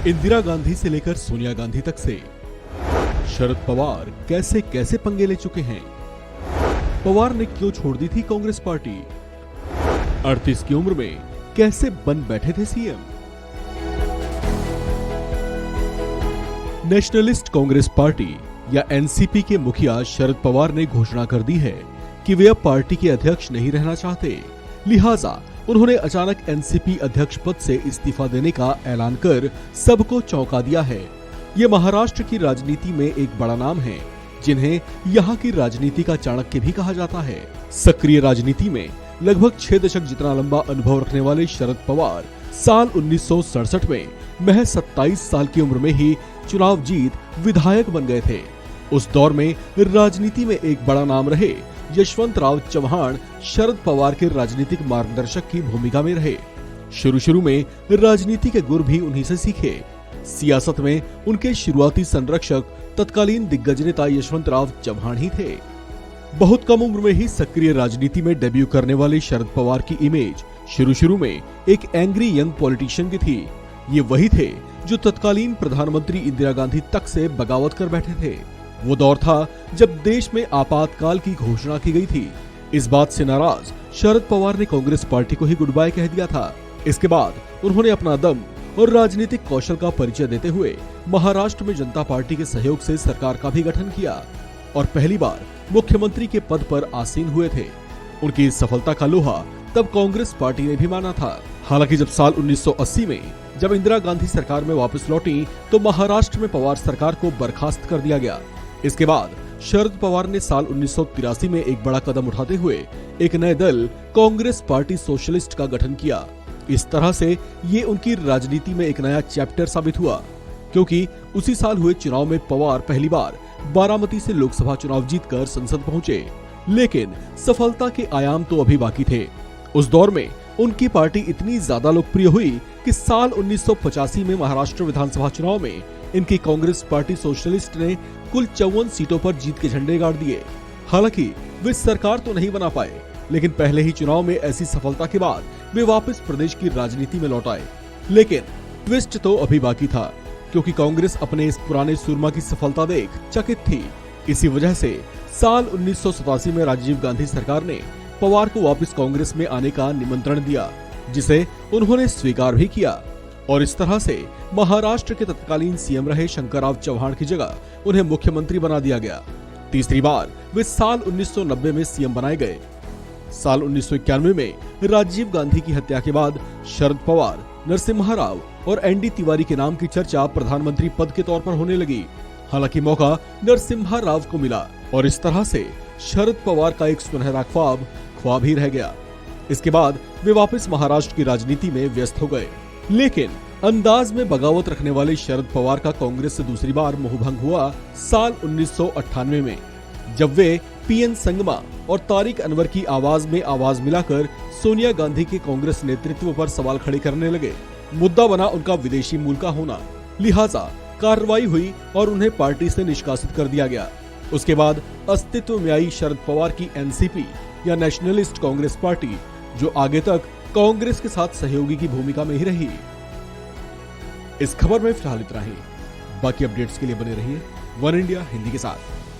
इंदिरा गांधी से लेकर सोनिया गांधी तक से शरद पवार कैसे कैसे पंगे ले चुके हैं। पवार ने क्यों छोड़ दी थी कांग्रेस पार्टी? 38 की उम्र में कैसे बन बैठे थे सीएम? नेशनलिस्ट कांग्रेस पार्टी या एनसीपी के मुखिया शरद पवार ने घोषणा कर दी है कि वे अब पार्टी के अध्यक्ष नहीं रहना चाहते। लिहाजा उन्होंने अचानक एनसीपी अध्यक्ष पद से इस्तीफा देने का ऐलान कर सबको चौंका दिया है। ये महाराष्ट्र की राजनीति में एक बड़ा नाम है, जिन्हें यहाँ की राजनीति का चाणक्य भी कहा जाता है। सक्रिय राजनीति में लगभग 6 दशक जितना लंबा अनुभव रखने वाले शरद पवार साल 1967 में महज 27 साल की उम्र में ही चुनाव जीत विधायक बन गए थे। उस दौर में राजनीति में एक बड़ा नाम रहे यशवंतराव चव्हाण शरद पवार के राजनीतिक मार्गदर्शक की भूमिका में रहे। शुरू में राजनीति के गुर भी उन्हीं से सीखे। सियासत में उनके शुरुआती संरक्षक तत्कालीन दिग्गज नेता यशवंतराव चव्हाण ही थे। बहुत कम उम्र में ही सक्रिय राजनीति में डेब्यू करने वाले शरद पवार की इमेज शुरू में एक एंग्री यंग पॉलिटिशियन की थी। ये वही थे जो तत्कालीन प्रधानमंत्री इंदिरा गांधी तक से बगावत कर बैठे थे। वो दौर था जब देश में आपातकाल की घोषणा की गई थी। इस बात से नाराज शरद पवार ने कांग्रेस पार्टी को ही गुड बाय कह दिया था। इसके बाद उन्होंने अपना दम और राजनीतिक कौशल का परिचय देते हुए महाराष्ट्र में जनता पार्टी के सहयोग से सरकार का भी गठन किया और पहली बार मुख्यमंत्री के पद पर आसीन हुए थे। उनकी इस सफलता का लोहा तब कांग्रेस पार्टी ने भी माना था। हालांकि जब साल 1980 में जब इंदिरा गांधी सरकार में वापस लौटी तो महाराष्ट्र में पवार सरकार को बर्खास्त कर दिया गया। इसके बाद शरद पवार ने साल 1983 में एक बड़ा कदम उठाते हुए एक नए दल कांग्रेस पार्टी सोशलिस्ट का गठन किया। इस तरह से ये उनकी राजनीति में एक नया चैप्टर साबित हुआ, क्योंकि उसी साल हुए चुनाव में पवार पहली बार बारामती से लोकसभा चुनाव जीतकर संसद पहुंचे। लेकिन सफलता के आयाम तो अभी बाकी थे। उस दौर में उनकी पार्टी इतनी ज्यादा लोकप्रिय हुई कि साल 1985 में महाराष्ट्र विधानसभा चुनाव में इनकी कांग्रेस पार्टी सोशलिस्ट ने कुल 54 सीटों पर जीत के झंडे गाड़ दिए। हालांकि वे सरकार तो नहीं बना पाए, लेकिन पहले ही चुनाव में ऐसी सफलता के बाद वे वापस प्रदेश की राजनीति में लौट आए। लेकिन ट्विस्ट तो अभी बाकी था, क्योंकि कांग्रेस अपने इस पुराने सूरमा की सफलता देख चकित थी। इसी वजह से साल 1987 में राजीव गांधी सरकार ने पवार को वापस कांग्रेस में आने का निमंत्रण दिया, जिसे उन्होंने स्वीकार भी किया और इस तरह से महाराष्ट्र के तत्कालीन सीएम रहे शंकरराव चव्हाण की जगह उन्हें मुख्यमंत्री बना दिया गया। तीसरी बार वे साल 1990 में सीएम बनाए गए। साल 1991 में राजीव गांधी की हत्या के बाद शरद पवार, नरसिम्हा राव और एनडी तिवारी के नाम की चर्चा प्रधानमंत्री पद के तौर पर होने लगी। हालांकि मौका नरसिम्हा राव को मिला और इस तरह से शरद पवार का एक सुनहरा ख्वाब ही रह गया। इसके बाद वे वापस महाराष्ट्र की राजनीति में व्यस्त हो गए। लेकिन अंदाज में बगावत रखने वाले शरद पवार का कांग्रेस से दूसरी बार मोहभंग हुआ साल 1998 में, जब वे पीएन संगमा और तारिक अनवर की आवाज में आवाज मिलाकर सोनिया गांधी के कांग्रेस नेतृत्व पर सवाल खड़े करने लगे। मुद्दा बना उनका विदेशी मूल का होना। लिहाजा कार्रवाई हुई और उन्हें पार्टी से निष्कासित कर दिया गया। उसके बाद अस्तित्व में आई शरद पवार की एनसीपी या नेशनलिस्ट कांग्रेस पार्टी, जो आगे तक कांग्रेस के साथ सहयोगी की भूमिका में ही रही। इस खबर में फिलहाल इतना ही। बाकी अपडेट्स के लिए बने रहिए वन इंडिया हिंदी के साथ।